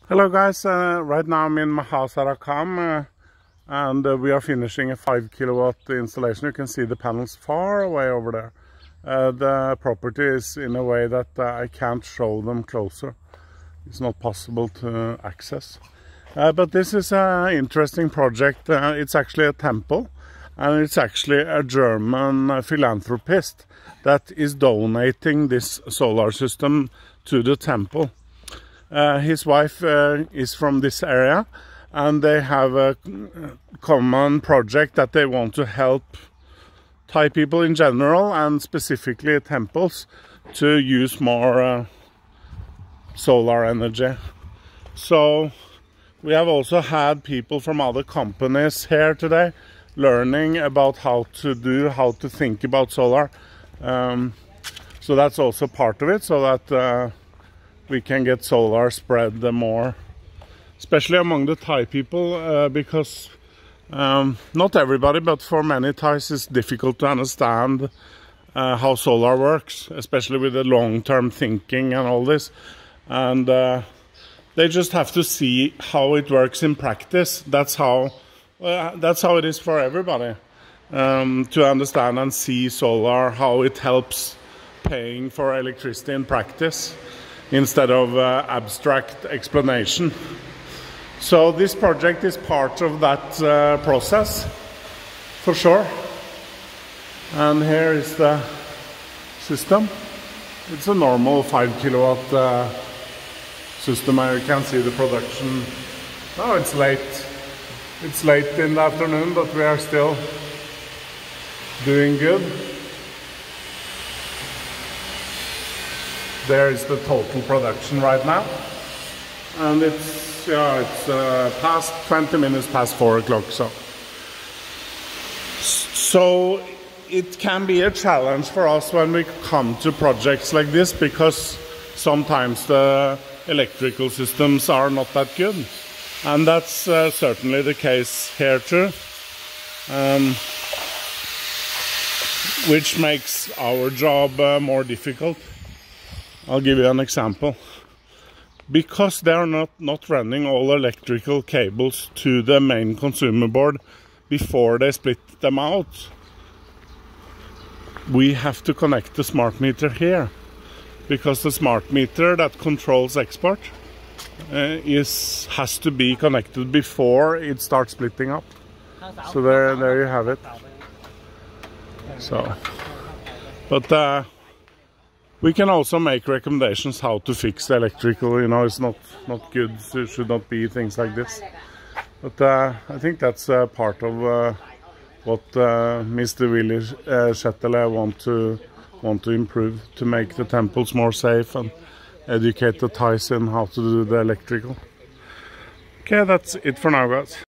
Hello guys, right now I'm in my house at Akam and we are finishing a 5 kilowatt installation. You can see the panels far away over there. The property is in a way that I can't show them closer. It's not possible to access. But this is an interesting project. It's actually a temple, and it's actually a German philanthropist that is donating this solar system to the temple. His wife is from this area, and they have a common project that they want to help Thai people in general, and specifically temples, to use more solar energy. So we have also had people from other companies here today learning about how to think about solar. So that's also part of it, so that we can get solar spread more, especially among the Thai people, because not everybody, but for many Thais it's difficult to understand how solar works, especially with the long-term thinking and all this. And they just have to see how it works in practice. That's how it is for everybody, to understand and see solar, how it helps paying for electricity in practice, instead of abstract explanation. So this project is part of that process, for sure. And here is the system. It's a normal 5 kilowatt system. You can see the production. Oh, it's late. It's late in the afternoon, but we are still doing good. There is the total production right now, and it's past 20 minutes past 4 o'clock. So it can be a challenge for us when we come to projects like this, because sometimes the electrical systems are not that good, and that's certainly the case here too, which makes our job more difficult. I'll give you an example. Because they are not running all electrical cables to the main consumer board before they split them out, we have to connect the smart meter here, because the smart meter that controls export has to be connected before it starts splitting up. So there you have it. So, but we can also make recommendations how to fix the electrical. You know, it's not good. So it should not be things like this. But I think that's part of what Mr. Willy Shettle want to improve, to make the temples more safe and educate the Thais in how to do the electrical. Okay, that's it for now, guys.